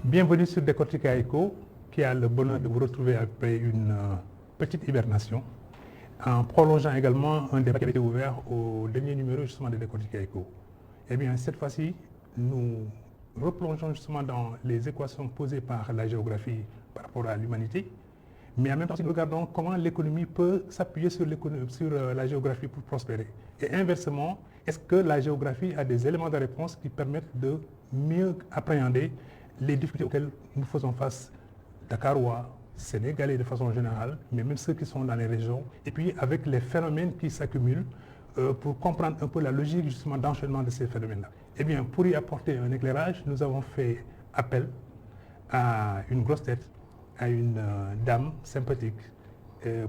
Bienvenue sur Décortica Eco, qui a le bonheur de vous retrouver après une petite hibernation, en prolongeant également un débat qui avait été ouvert au dernier numéro justement de Décortica Eco. Eh bien, cette fois-ci, nous replongeons justement dans les équations posées par la géographie par rapport à l'humanité, mais en même temps, nous regardons comment l'économie peut s'appuyer sur la géographie pour prospérer. Et inversement, est-ce que la géographie a des éléments de réponse qui permettent de mieux appréhender les difficultés auxquelles nous faisons face, Dakarois, Sénégalais de façon générale, mais même ceux qui sont dans les régions, et puis avec les phénomènes qui s'accumulent pour comprendre un peu la logique justement d'enchaînement de ces phénomènes-là. Eh bien, pour y apporter un éclairage, nous avons fait appel à une grosse tête, à une dame sympathique,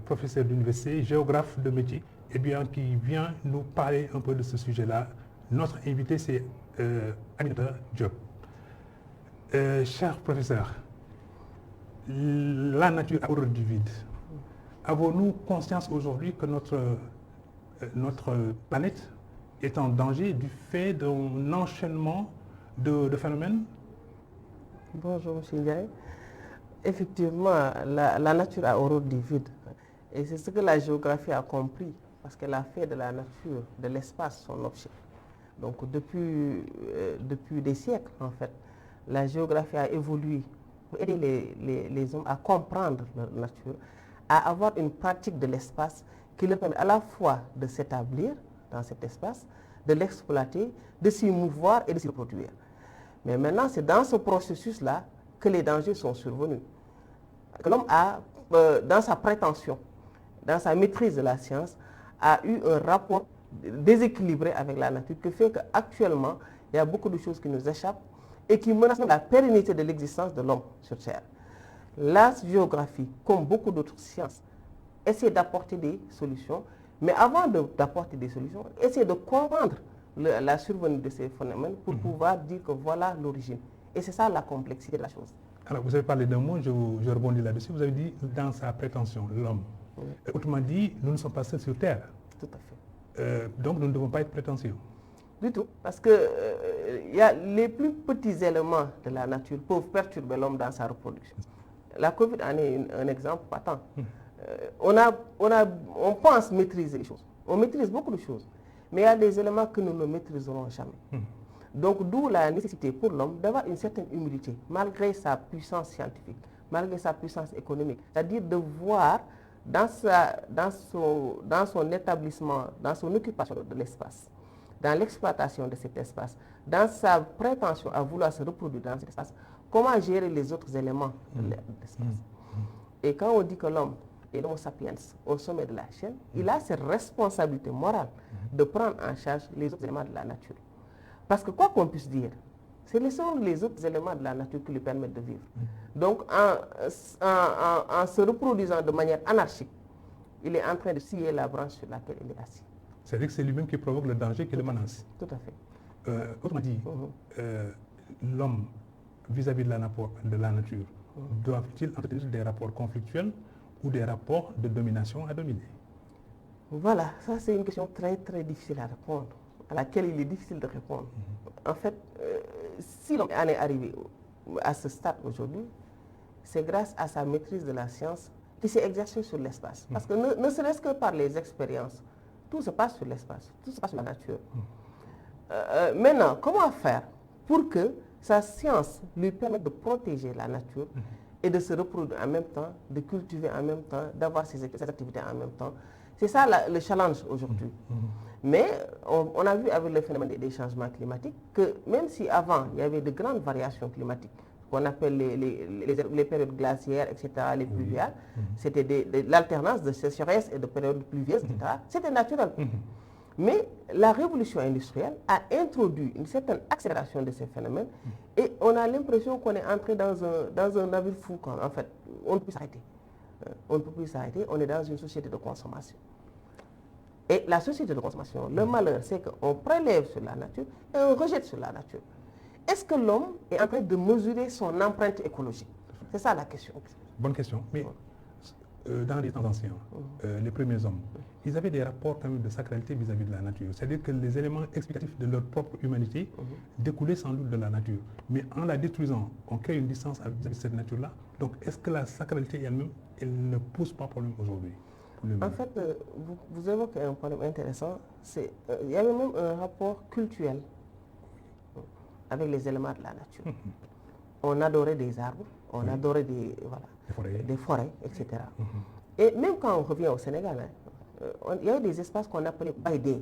professeure d'université, géographe de métier, eh bien, qui vient nous parler un peu de ce sujet-là. Notre invité, c'est Aminata Diop. Cher professeur, la nature a horreur du vide. Avons-nous conscience aujourd'hui que notre planète est en danger du fait d'un enchaînement de phénomènes? Bonjour, M. Ndiaye. Effectivement, la nature a horreur du vide. Et c'est ce que la géographie a compris, parce qu'elle a fait de la nature, de l'espace, son objet. Donc depuis des siècles, en fait, la géographie a évolué pour aider les hommes à comprendre leur nature, à avoir une pratique de l'espace qui leur permet à la fois de s'établir dans cet espace, de l'exploiter, de s'y mouvoir et de s'y reproduire. Mais maintenant, c'est dans ce processus-là que les dangers sont survenus. Que l'homme a, dans sa prétention, dans sa maîtrise de la science, a eu un rapport déséquilibré avec la nature qui fait qu'actuellement, il y a beaucoup de choses qui nous échappent et qui menacent la pérennité de l'existence de l'homme sur Terre. La géographie, comme beaucoup d'autres sciences, essaie d'apporter des solutions, mais avant d'apporter des solutions, essaie de comprendre la survenue de ces phénomènes pour pouvoir dire que voilà l'origine. Et c'est ça la complexité de la chose. Alors, vous avez parlé d'un mot, je rebondis là-dessus. Vous avez dit dans sa prétention, l'homme. Oui. Autrement dit, nous ne sommes pas seuls sur Terre. Tout à fait. Donc, nous ne devons pas être prétentieux. Du tout, parce que les plus petits éléments de la nature peuvent perturber l'homme dans sa reproduction. La Covid en est un exemple patent. On pense maîtriser les choses. On maîtrise beaucoup de choses, mais il y a des éléments que nous ne maîtriserons jamais. Donc, d'où la nécessité pour l'homme d'avoir une certaine humilité, malgré sa puissance scientifique, malgré sa puissance économique. C'est-à-dire de voir dans son établissement, dans son occupation de l'espace, dans l'exploitation de cet espace, dans sa prétention à vouloir se reproduire dans cet espace, comment gérer les autres éléments de l'espace. Et quand on dit que l'homme est l'homo sapiens au sommet de la chaîne, il a cette responsabilité morale de prendre en charge les autres éléments de la nature. Parce que quoi qu'on puisse dire, ce sont les autres éléments de la nature qui lui permettent de vivre. Donc en se reproduisant de manière anarchique, il est en train de scier la branche sur laquelle il est assis. C'est-à-dire que c'est lui-même qui provoque le danger qui le menace. Tout à fait. Autrement dit, l'homme, vis-à-vis de la nature, doit-il entretenir des rapports conflictuels ou des rapports de domination à dominer? Voilà, ça c'est une question très très difficile à répondre, à laquelle il est difficile de répondre. En fait, si l'homme en est arrivé à ce stade aujourd'hui, c'est grâce à sa maîtrise de la science qui s'est exercée sur l'espace. Parce que ne serait-ce que par les expériences, tout se passe sur l'espace, tout se passe sur la nature. Maintenant, comment faire pour que sa science lui permette de protéger la nature et de se reproduire en même temps, de cultiver en même temps, d'avoir ses activités en même temps? C'est ça le challenge aujourd'hui. Mais on a vu avec le phénomène des changements climatiques que même si avant il y avait de grandes variations climatiques, qu'on appelle les périodes glaciaires, etc., les pluviales, c'était l'alternance de sécheresse et de périodes pluvieuses, etc., c'était naturel. Mais la révolution industrielle a introduit une certaine accélération de ces phénomènes et on a l'impression qu'on est entré dans un navire fou. En fait, on ne peut plus s'arrêter. On ne peut plus s'arrêter, on est dans une société de consommation. Et la société de consommation, le malheur, c'est qu'on prélève sur la nature et on rejette sur la nature. Est-ce que l'homme est en train de mesurer son empreinte écologique? C'est ça la question. Bonne question. Mais dans les temps anciens, les premiers hommes, ils avaient des rapports quand même de sacralité vis-à-vis de la nature. C'est-à-dire que les éléments explicatifs de leur propre humanité découlaient sans doute de la nature. Mais en la détruisant, on crée une distance avec cette nature-là. Donc, est-ce que la sacralité elle-même, elle ne pose pas problème aujourd'hui? En fait, vous évoquez un problème intéressant. Il y avait même un rapport culturel avec les éléments de la nature. On adorait des arbres, on adorait des forêts, etc. Et même quand on revient au Sénégal, il y a des espaces qu'on appelait baïdés.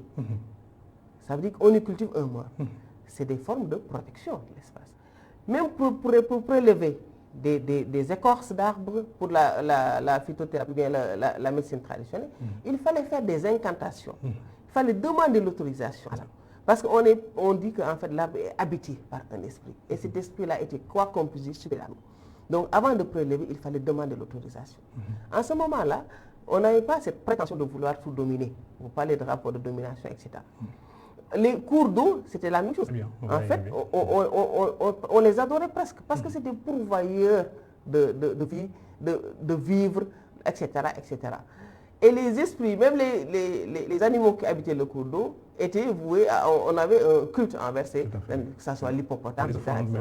Ça veut dire qu'on y cultive un mois. C'est des formes de protection de l'espace. Même pour prélever des écorces d'arbres pour la phytothérapie, bien la médecine traditionnelle, il fallait faire des incantations. Il fallait demander l'autorisation. Parce qu'on dit qu'en fait l'arbre est habité par un esprit. Et cet esprit-là était, quoi qu'on puisse dire, supérieur. Donc avant de prélever, il fallait demander l'autorisation. En ce moment-là, on n'avait pas cette prétention de vouloir tout dominer. Vous parlez de rapport de domination, etc. Les cours d'eau, c'était la même chose. En fait, on les adorait presque parce que c'était pourvoyeurs de vie, de vivre, etc., etc. Et les esprits, même les animaux qui habitaient le cours d'eau, étaient voués on avait un culte envers que ce soit l'hippopotame,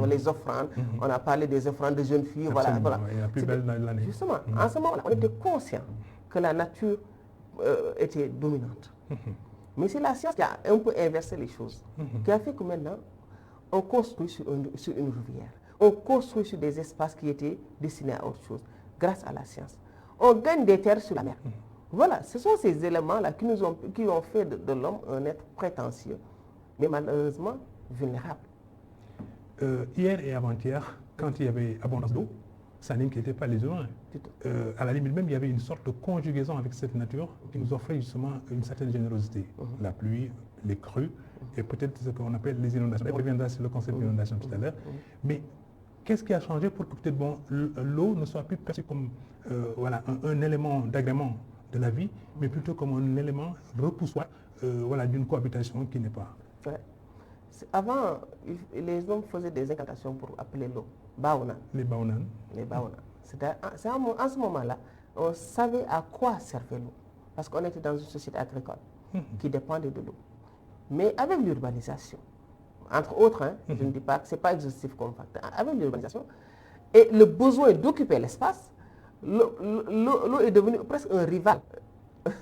les offrandes. On a parlé des offrandes de jeunes filles. Voilà. Et la plus belle de l'année. Justement, en ce moment-là, on était conscient que la nature était dominante. Mais c'est la science qui a un peu inversé les choses, qui a fait que maintenant, on construit sur une rivière. On construit sur des espaces qui étaient destinés à autre chose, grâce à la science. On gagne des terres sur la mer. Voilà, ce sont ces éléments-là qui ont fait de l'homme un être prétentieux, mais malheureusement vulnérable. Hier et avant-hier, quand il y avait abondance d'eau, ça n'inquiétait pas les humains. À la limite même, il y avait une sorte de conjugaison avec cette nature qui nous offrait justement une certaine générosité. La pluie, les crues, et peut-être ce qu'on appelle les inondations. On reviendra sur le concept d'inondation tout à l'heure. Mais qu'est-ce qui a changé pour que peut-être l'eau ne soit plus perçue comme un élément d'agrément de la vie, mais plutôt comme un élément repoussoir d'une cohabitation qui n'est pas. Ouais. Avant, les hommes faisaient des incantations pour appeler l'eau. Baounan. Les baounan. Les baounan. En ce moment-là, on savait à quoi servait l'eau. Parce qu'on était dans une société agricole qui dépendait de l'eau. Mais avec l'urbanisation, entre autres, je ne dis pas que ce n'est pas exhaustif comme facteur, avec l'urbanisation et le besoin d'occuper l'espace, l'eau est devenue presque un rival.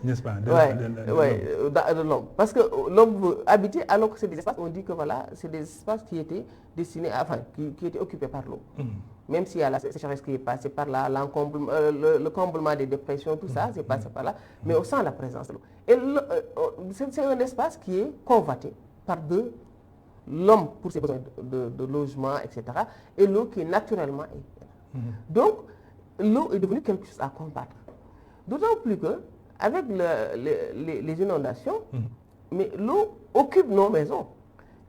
N'est-ce pas? De l'homme. Parce que l'homme veut habiter alors que c'est des espaces, on dit que voilà, c'est des espaces qui étaient destinés, qui étaient occupés par l'eau. Même s'il y a la sécheresse qui est passée par là, le comblement des dépressions, tout ça, c'est passé par là, mais on sent la présence de l'eau. Et c'est un espace qui est convoité par l'homme pour ses besoins de logement, etc. Et l'eau qui est naturellement est. Donc, l'eau est devenue quelque chose à combattre. D'autant plus que, avec les inondations, mais l'eau occupe nos maisons.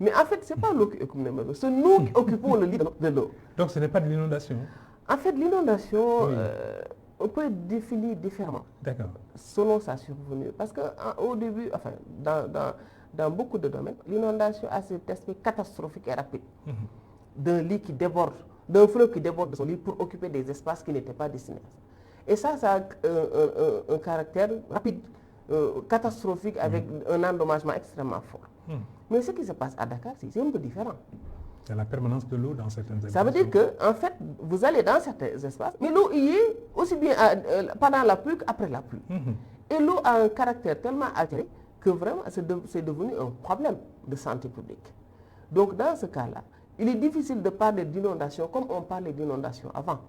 Mais en fait, ce n'est pas l'eau qui occupe nos maisons, c'est nous qui occupons le lit de l'eau. Donc ce n'est pas de l'inondation? En fait, l'inondation, on peut définir différemment. D'accord. Selon sa survenue. Parce qu'au début, dans beaucoup de domaines, l'inondation a cet aspect catastrophique et rapide. D'un lit qui déborde, d'un fleuve qui déborde de son lit pour occuper des espaces qui n'étaient pas destinés. Et ça a un caractère rapide, catastrophique, avec un endommagement extrêmement fort. Mais ce qui se passe à Dakar, c'est un peu différent. C'est la permanence de l'eau dans certains espaces. Ça veut dire que, en fait, vous allez dans certains espaces, mais l'eau y est aussi bien pendant la pluie qu'après la pluie. Et l'eau a un caractère tellement altéré que vraiment, c'est devenu un problème de santé publique. Donc, dans ce cas-là, il est difficile de parler d'inondation comme on parlait d'inondation avant.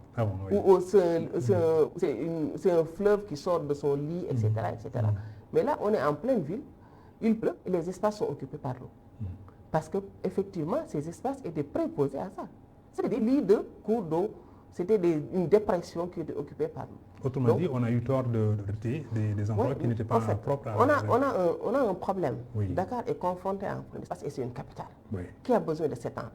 Où c'est un fleuve qui sort de son lit, etc. etc. Mais là, on est en pleine ville, il pleut et les espaces sont occupés par l'eau. Parce qu'effectivement, ces espaces étaient préposés à ça. C'était des lits de cours d'eau, c'était une dépression qui était occupée par l'eau. Autrement dit, on a eu tort de des endroits qui n'étaient pas propres à... On a un problème. Dakar est confronté à un problème d'espace et c'est une capitale qui a besoin de s'étendre.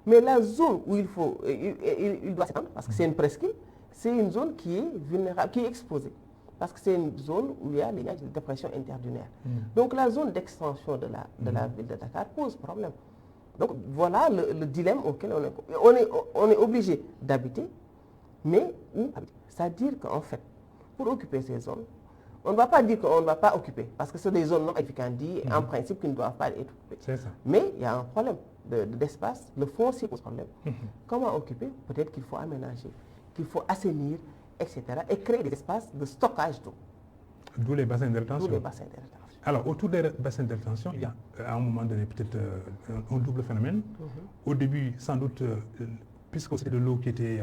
Mais la zone où il doit s'étendre, parce que c'est une presqu'île, c'est une zone qui est vulnérable, qui est exposée. Parce que c'est une zone où il y a des dépressions interdunaires. Donc la zone d'extension de la ville de Dakar pose problème. Donc voilà le dilemme auquel on est obligé d'habiter, mais où habiter? C'est-à-dire qu'en fait, pour occuper ces zones, on ne va pas dire qu'on ne va pas occuper, parce que c'est des zones non édificantes, en principe, qui ne doivent pas être occupées. C'est ça. Mais il y a un problème d'espace, le foncier pose problème. Comment occuper? Peut-être qu'il faut aménager, qu'il faut assainir, etc. et créer des espaces de stockage d'eau. D'où les bassins de rétention. D'où les bassins de rétention. Alors, autour des bassins de rétention, il y a à un moment donné peut-être un double phénomène. Au début, sans doute, puisque c'était de l'eau qui était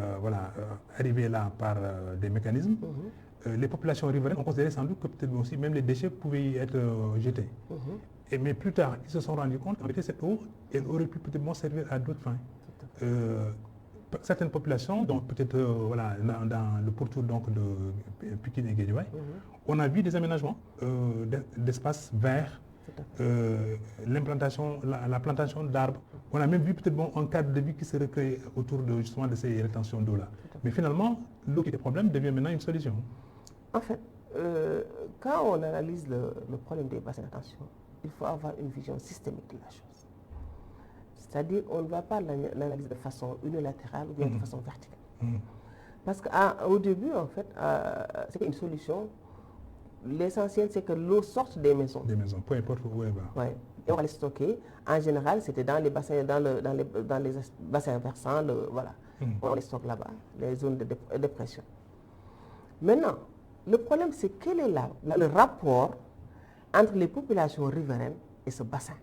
arrivée là par des mécanismes, les populations riveraines ont considéré sans doute que peut-être aussi même les déchets pouvaient y être jetés. Mais plus tard, ils se sont rendus compte qu'en fait, cette eau, elle aurait pu peut-être servir à d'autres fins. Certaines populations, donc peut-être dans le pourtour donc, de Pikine et Guédiawaye, on a vu des aménagements d'espaces verts, la plantation d'arbres. On a même vu peut-être un cadre de vie qui se recrée autour justement de ces rétentions d'eau-là. Mais finalement, l'eau qui était problème devient maintenant une solution. En fait, quand on analyse le problème des bassins de rétention, il faut avoir une vision systémique de la chose. C'est-à-dire qu'on ne va pas l'analyser de façon unilatérale ou bien de façon verticale. Parce qu'au début, en fait, c'est une solution. L'essentiel, c'est que l'eau sorte des maisons. Des maisons, peu importe où elle va. Ouais. Et on va les stocker. En général, c'était dans les bassins, dans les bassins versants, voilà. On les stocke là-bas, les zones de dépression. Maintenant, le problème, c'est quel est le rapport entre les populations riveraines et ce bassin.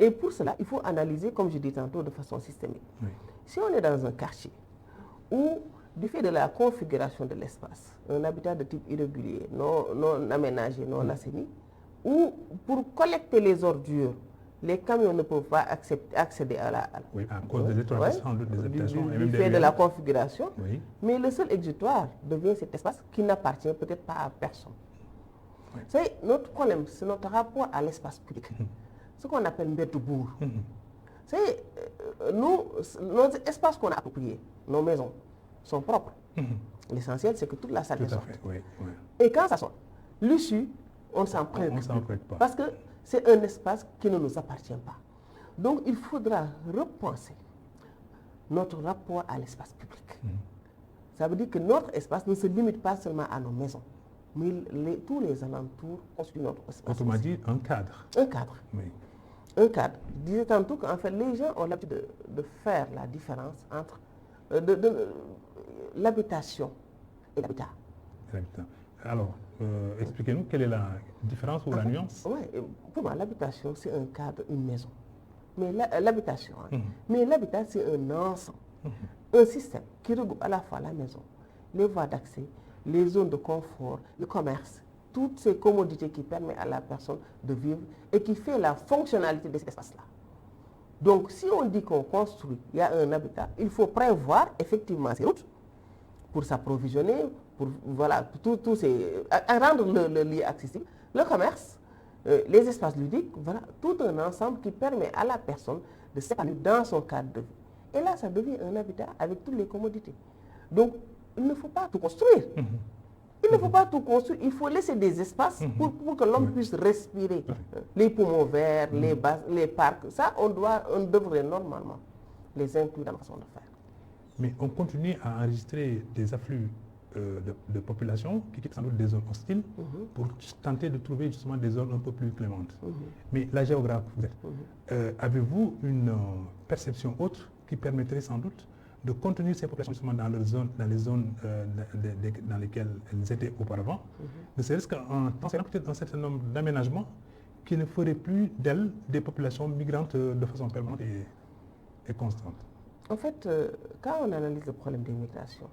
Et pour cela, il faut analyser, comme je dis tantôt, de façon systémique. Si on est dans un quartier où, du fait de la configuration de l'espace, un habitat de type irrégulier, non aménagé, non assaini, où pour collecter les ordures, les camions ne peuvent pas accéder à la... Oui, à cause des étroites des habitations. Du fait de la configuration. Mais le seul exutoire devient cet espace qui n'appartient peut-être pas à personne. C'est notre problème, c'est notre rapport à l'espace public. Ce qu'on appelle mbedoubour. C'est nos espaces qu'on a appropriés, nos maisons, sont propres. L'essentiel, c'est que toute la salle sorte. Et quand ça sort, l'issue, on ne s'en préoccupe pas. Parce que c'est un espace qui ne nous appartient pas. Donc, il faudra repenser notre rapport à l'espace public. Ça veut dire que notre espace ne se limite pas seulement à nos maisons, mais tous les alentours constituent notre espace. Autrement dit, un cadre. Un cadre. Un cadre. Je disais tantôt qu'en fait, les gens ont l'habitude de faire la différence entre l'habitation et l'habitat. Alors, expliquez-nous quelle est la différence ou la nuance. Oui, pour moi, l'habitation, c'est un cadre, une maison. Mais l'habitation, mais l'habitat, c'est un ensemble, un système qui regroupe à la fois la maison, les voies d'accès, les zones de confort, le commerce, toutes ces commodités qui permettent à la personne de vivre et qui fait la fonctionnalité de cet espace-là. Donc, si on dit qu'on construit, il y a un habitat, il faut prévoir effectivement ces routes pour s'approvisionner, pour rendre le lieu accessible, le commerce, les espaces ludiques, voilà, tout un ensemble qui permet à la personne de s'épanouir dans son cadre de vie. Et là, ça devient un habitat avec toutes les commodités. Donc, il ne faut pas tout construire. Il ne faut pas tout construire, il faut laisser des espaces pour que l'homme puisse respirer. Les poumons verts, les parcs, ça, on devrait normalement les inclure dans la façon de faire. Mais on continue à enregistrer des afflux de population qui quittent sans doute des zones hostiles pour tenter de trouver justement des zones un peu plus clémentes. Mais la géographe, vous êtes, avez-vous une perception autre qui permettrait sans doute de contenir ces populations justement dans les zones dans lesquelles elles étaient auparavant, ne serait-ce qu'en pensant peut-être un certain nombre d'aménagements qui ne feraient plus d'elles des populations migrantes de façon permanente et constante. En fait, quand on analyse le problème des migrations,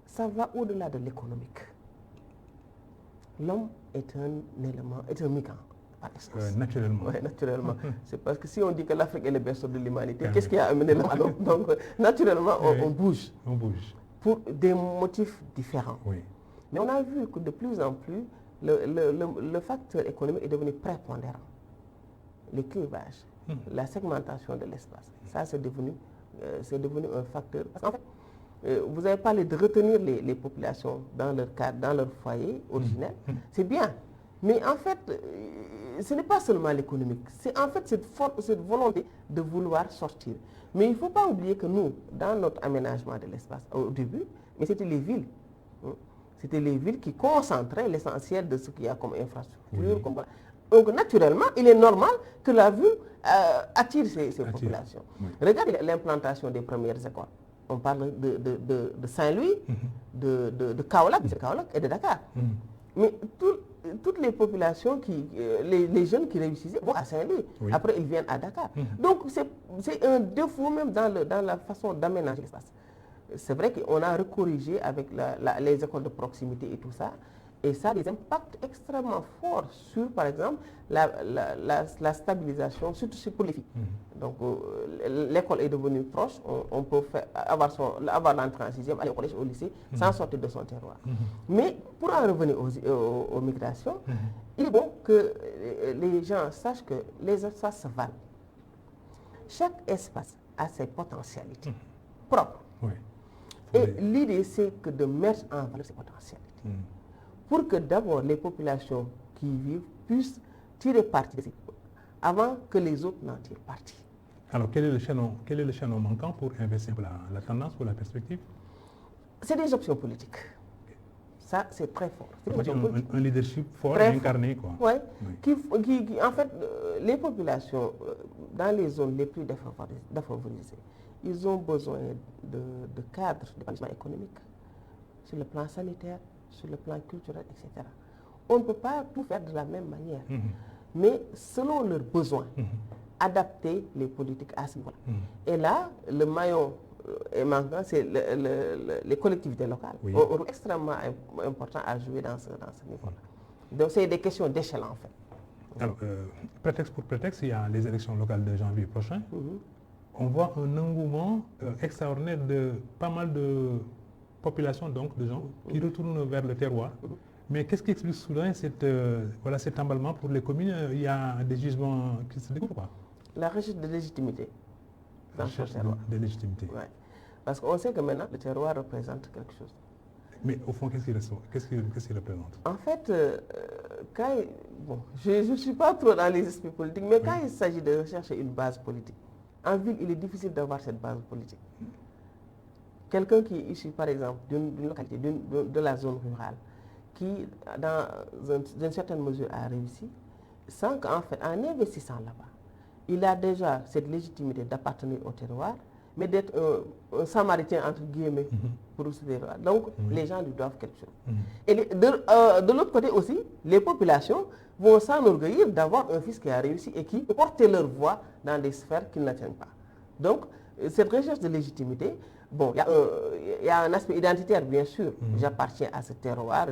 ça va au-delà de l'économique. L'homme est un migrant. Naturellement. Ouais, naturellement. C'est parce que si on dit que l'Afrique est le berceau de l'humanité, qu'est-ce qui a amené l'homme? Donc, naturellement, on bouge. On bouge. Pour des motifs différents. Mais on a vu que de plus en plus, le facteur économique est devenu prépondérant. Les clivages, la segmentation de l'espace, ça c'est devenu un facteur. Parce qu'en fait, vous avez parlé de retenir les populations dans leur cadre, dans leur foyer originel. C'est bien. Mais en fait, ce n'est pas seulement l'économique, c'est en fait cette volonté de vouloir sortir. Mais il ne faut pas oublier que nous, dans notre aménagement de l'espace, au début, mais c'était les villes. C'était les villes qui concentraient l'essentiel de ce qu'il y a comme infrastructure. Oui. Voilà. Donc naturellement, il est normal que la ville attire ces populations. Oui. Regardez l'implantation des premières écoles. On parle de Saint-Louis, de Kaolack, et de Dakar. Mais toutes les populations, les jeunes qui réussissaient vont à Saint-Louis. Oui. Après, ils viennent à Dakar. Donc, c'est un défaut même dans la façon d'aménager l'espace. C'est vrai qu'on a recorrigé avec les écoles de proximité et tout ça. Et ça a des impacts extrêmement forts sur, par exemple, la stabilisation, surtout pour les filles. Donc, l'école est devenue proche. On peut avoir l'entrée en sixième, aller au collège, au lycée, sans sortir de son terroir. Mais pour en revenir aux migrations, il est bon que les gens sachent que les espaces se valent. Chaque espace a ses potentialités propres. Oui. Et l'idée, c'est que de mettre en valeur ces potentialités. Pour que d'abord les populations qui y vivent puissent tirer parti de ces avant que les autres n'en tirent parti. Alors, quel est le chaînon manquant pour investir la tendance ou la perspective? C'est des options politiques. Ça, c'est très fort. Un leadership fort très incarné, quoi. Ouais. Oui. En fait, les populations dans les zones les plus défavorisées, ils ont besoin de cadres d'épanouissement économique sur le plan sanitaire, sur le plan culturel, etc. On ne peut pas tout faire de la même manière, mais selon leurs besoins, adapter les politiques à ce niveau-là. Et là, le maillon manquant, c'est les collectivités locales. Oui. Ont un rôle extrêmement important à jouer dans ce niveau-là. Donc, c'est des questions d'échelle, en fait. Alors, prétexte pour prétexte, il y a les élections locales de janvier prochain. On voit un engouement extraordinaire de pas mal de populations, donc de gens qui retournent vers le terroir. Mais qu'est-ce qui explique soudain cet emballement pour les communes? Il y a des jugements qui se découvrent, quoi. La recherche de légitimité. La recherche de légitimité. Ouais. Parce qu'on sait que maintenant, le terroir représente quelque chose. Mais au fond, qu'est-ce qu'il représente? En fait, je ne suis pas trop dans les esprits politiques, mais quand il s'agit de rechercher une base politique, en ville, il est difficile d'avoir cette base politique. Quelqu'un qui est issu, par exemple, d'une localité, de la zone rurale, qui, dans une certaine mesure, a réussi, sans qu'en fait, en investissant là-bas, il a déjà cette légitimité d'appartenir au terroir, mais d'être un samaritain, entre guillemets, pour ce terroir. Donc, les gens lui doivent quelque chose. Et de l'autre côté aussi, les populations vont s'enorgueillir d'avoir un fils qui a réussi et qui peut porter leur voix dans des sphères qu'ils n'atteignent pas. Donc, cette recherche de légitimité, bon, il y a un aspect identitaire, bien sûr. J'appartiens à ce terroir,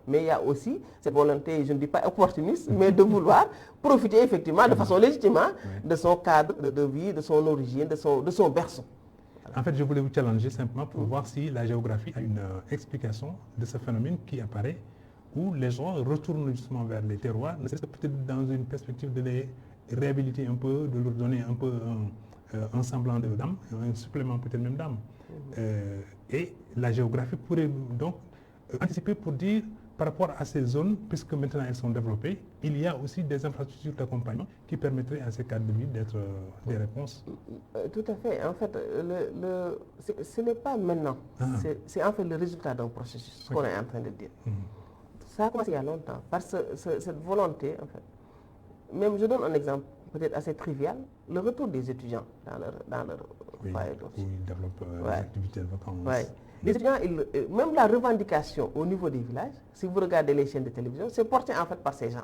mais il y a aussi cette volonté, je ne dis pas opportuniste, mais de vouloir profiter effectivement de façon légitime de son cadre de vie, de son origine, de son berceau. En fait, je voulais vous challenger simplement pour voir si la géographie a une explication de ce phénomène qui apparaît, où les gens retournent justement vers les terroirs, ne serait-ce peut-être dans une perspective de les réhabiliter un peu, de leur donner un peu un semblant d'âme, un supplément peut-être même d'âme. Et la géographie pourrait donc anticiper pour dire, par rapport à ces zones, puisque maintenant elles sont développées, il y a aussi des infrastructures d'accompagnement qui permettraient à ces cadres de vie d'être des réponses. Tout à fait. En fait, ce n'est pas maintenant. C'est en fait le résultat d'un processus, ce qu'on est en train de dire. Ça a commencé il y a longtemps, parce que cette volonté, en fait. Même, je donne un exemple peut-être assez trivial, le retour des étudiants dans leur foyer. Où ils développent l'activité de vacances. Ouais. Les étudiants, même la revendication au niveau des villages, si vous regardez les chaînes de télévision, c'est porté en fait par ces gens.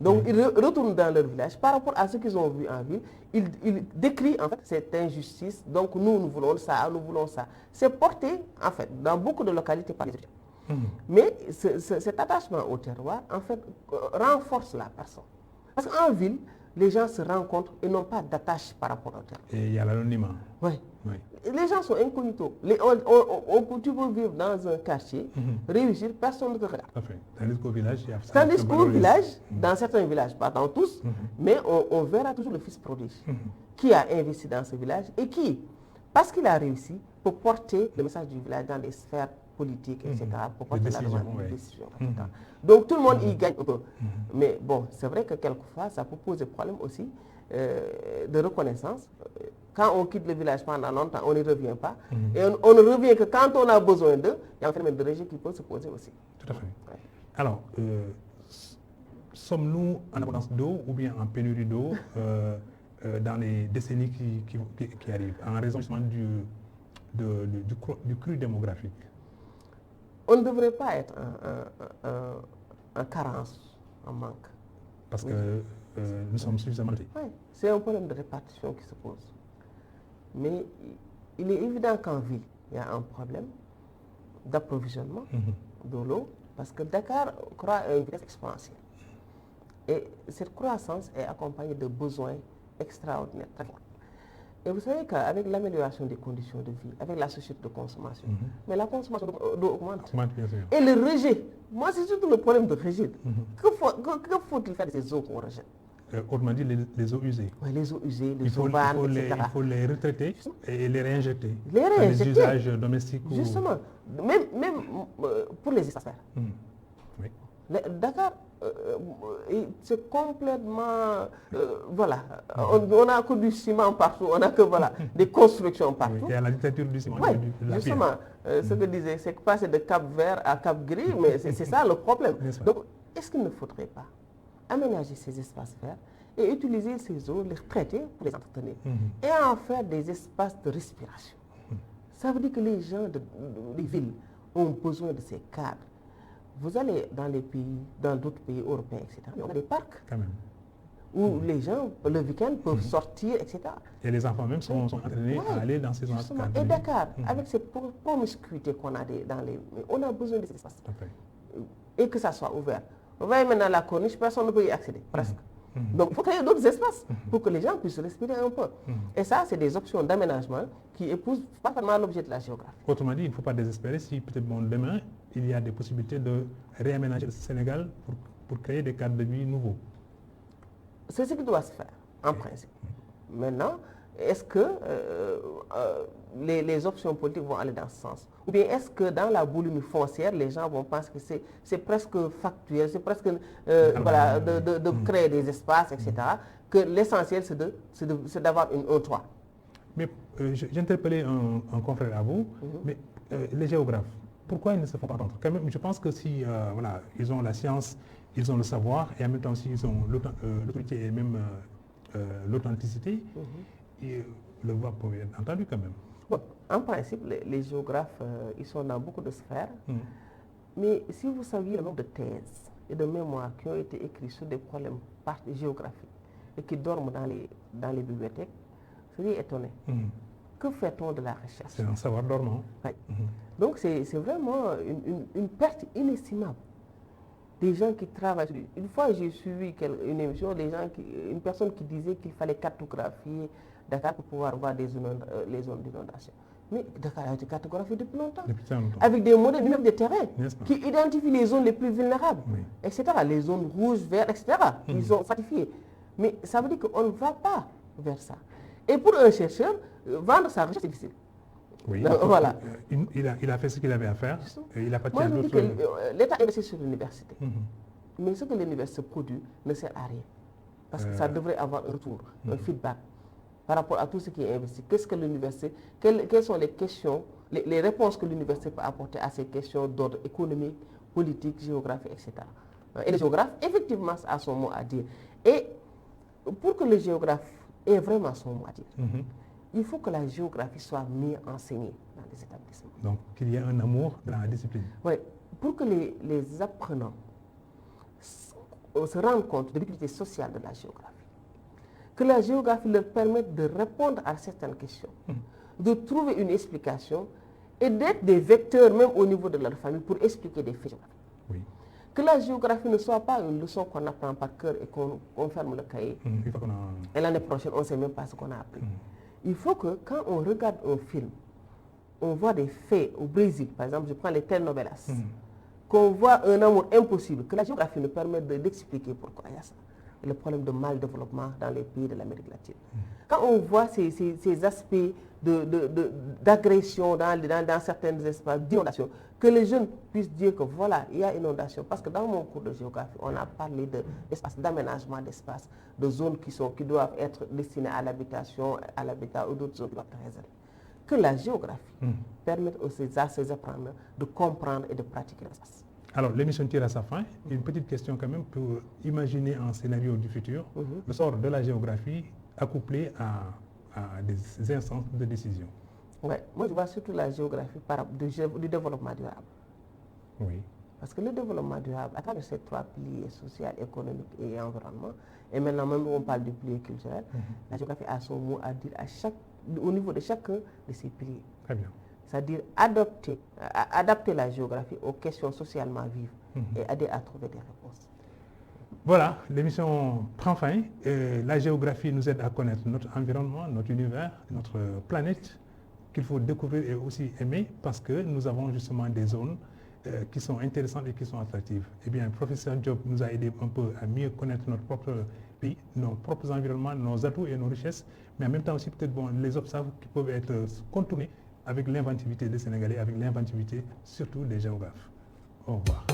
Donc ils retournent dans leur village par rapport à ce qu'ils ont vu en ville. Ils décrivent en fait cette injustice. Donc nous voulons ça, nous voulons ça. C'est porté en fait dans beaucoup de localités par les étudiants. Mais cet attachement au terroir en fait renforce la personne. Parce qu'en ville, les gens se rencontrent et n'ont pas d'attache par rapport au terroir. Et il y a l'anonymat. Oui. Les gens sont incognito. Tu peux vivre dans un quartier, réussir, personne ne te regarde. Tandis qu'au village, il y a ça. Tandis qu'au village, dans certains villages, pas dans tous, mais on verra toujours le fils prodige qui a investi dans ce village et qui, parce qu'il a réussi, peut porter le message du village dans des sphères politiques, etc., pour porter la décision. Donc tout le monde y gagne un peu. Mais bon, c'est vrai que quelquefois, ça peut poser problème aussi. de reconnaissance. Quand on quitte le village pendant longtemps, on n'y revient pas. Et on ne revient que quand on a besoin d'eux. Il y a un phénomène de rejet qui peut se poser aussi. Tout à fait. Ouais. Alors, sommes-nous en abondance d'eau ou bien en pénurie d'eau dans les décennies qui arrivent, en raison justement du cru démographique? On ne devrait pas être en carence, en manque. Parce que nous sommes suffisamment dotés. Oui, c'est un problème de répartition qui se pose. Mais il est évident qu'en ville, il y a un problème d'approvisionnement de l'eau, parce que Dakar croît à une vitesse exponentielle. Et cette croissance est accompagnée de besoins extraordinaires, très forts. Et vous savez qu'avec l'amélioration des conditions de vie, avec la société de consommation, mais la consommation d'eau augmente. Bien sûr. Et le rejet, moi c'est surtout le problème de rejet. Que faut-il faire de ces eaux qu'on rejette? Autrement dit, les eaux usées. Oui, les eaux usées, les eaux vannes, etc. Il faut les retraiter et les réinjecter. Les réinjecter. Les usages domestiques. Justement, même pour les espaces verts. Oui. Dakar, c'est complètement... voilà, on a que du ciment partout, on a que des constructions partout. Il y a la dictature du ciment. Oui, justement, ce que disait, c'est que passer de Cap Vert à Cap Gris, mais c'est ça le problème. Donc, est-ce qu'il ne faudrait pas aménager ces espaces verts et utiliser ces eaux, les traiter pour les entretenir et en faire des espaces de respiration? Ça veut dire que les gens des villes ont besoin de ces cadres. Vous allez dans les pays, dans d'autres pays européens, etc. On a des parcs où les gens, le week-end, peuvent sortir, etc. Et les enfants même sont entraînés à aller dans ces endroits. Et Dakar, avec cette promiscuité qu'on a on a besoin de ces espaces. Et que ça soit ouvert. On va maintenant la corniche, personne ne peut y accéder, presque. Donc il faut créer d'autres espaces pour que les gens puissent respirer un peu. Et ça, c'est des options d'aménagement qui épousent parfaitement l'objet de la géographie. Autrement dit, il ne faut pas désespérer si peut-être demain, il y a des possibilités de réaménager le Sénégal pour créer des cadres de vie nouveaux. C'est ce qui doit se faire, en principe. Maintenant, est-ce que les options politiques vont aller dans ce sens? Ou bien est-ce que dans la boulimie foncière, les gens vont penser que c'est presque factuel, c'est presque de créer des espaces, etc. Que l'essentiel, c'est d'avoir un toit. Mais j'ai interpellé un confrère à vous, mais les géographes, pourquoi ils ne se font pas entendre? Quand même, je pense que si ils ont la science, ils ont le savoir, et en même temps aussi ils ont l'autorité et même l'authenticité, et le voix peut être entendu quand même. Bon, en principe, les géographes, ils sont dans beaucoup de sphères, mais si vous saviez le nombre de thèses et de mémoires qui ont été écrits sur des problèmes géographiques et qui dorment dans les bibliothèques, vous seriez étonné. Que fait-on de la recherche? C'est un savoir dormant. Oui. Donc c'est vraiment une perte inestimable. Des gens qui travaillent. Une fois, j'ai suivi une émission, une personne qui disait qu'il fallait cartographier Dakar pour pouvoir voir les zones d'inondation. Mais Dakar a été cartographié depuis longtemps. Avec des modèles même de terrain qui identifient les zones les plus vulnérables, etc. Les zones rouges, vertes, etc. Ils sont certifiés. Mais ça veut dire qu'on ne va pas vers ça. Et pour un chercheur, vendre sa recherche, c'est difficile. Oui, donc, voilà. Il a fait ce qu'il avait à faire. Et il a pas Moi, je dis que l'État investit sur l'université. Mais ce que l'université produit ne sert à rien. Parce que ça devrait avoir un retour, un feedback par rapport à tout ce qui est investi. Qu'est-ce que l'université, quelles sont les questions, les réponses que l'université peut apporter à ces questions d'ordre économique, politique, géographique, etc. Et le géographe, effectivement, a son mot à dire. Et pour que le géographe ait vraiment son mot à dire, il faut que la géographie soit mieux enseignée dans les établissements. Donc, qu'il y ait un amour dans la discipline. Oui, pour que les apprenants se rendent compte de l'utilité sociale de la géographie. Que la géographie leur permette de répondre à certaines questions, de trouver une explication et d'être des vecteurs même au niveau de leur famille pour expliquer des faits géographiques. Oui. Que la géographie ne soit pas une leçon qu'on apprend par cœur et qu'on ferme le cahier. Et l'année prochaine, on ne sait même pas ce qu'on a appris. Il faut que quand on regarde un film, on voit des faits au Brésil, par exemple, je prends les telenovelas, qu'on voit un amour impossible, que la géographie nous permet d'expliquer pourquoi il y a ça. Le problème de mal développement dans les pays de l'Amérique latine. Quand on voit ces aspects d'agression dans certains espaces, d'inondation, que les jeunes puissent dire que voilà, il y a inondation. Parce que dans mon cours de géographie, on a parlé d'espace, d'aménagement d'espace, de zones qui doivent être destinées à l'habitation, à l'habitat ou d'autres zones qui doivent être réservées. Que la géographie permette à ces apprenants de comprendre et de pratiquer l'espace. Alors, l'émission tire à sa fin. Une petite question quand même pour imaginer un scénario du futur, le sort de la géographie accouplé à des instances de décision. Oui, moi je vois surtout la géographie du développement durable. Oui. Parce que le développement durable, à travers ces trois piliers, social, économique et environnement, et maintenant même on parle du pilier culturel, la géographie a son mot à dire au niveau de chacun de ces piliers. Très bien. C'est-à-dire adapter la géographie aux questions socialement vives et aider à trouver des réponses. Voilà, l'émission prend fin. La géographie nous aide à connaître notre environnement, notre univers, notre planète, qu'il faut découvrir et aussi aimer parce que nous avons justement des zones qui sont intéressantes et qui sont attractives. Eh bien, le professeur Diop nous a aidé un peu à mieux connaître notre propre pays, nos propres environnements, nos atouts et nos richesses, mais en même temps aussi peut-être les obstacles qui peuvent être contournés avec l'inventivité des Sénégalais, avec l'inventivité surtout des géographes. Au revoir.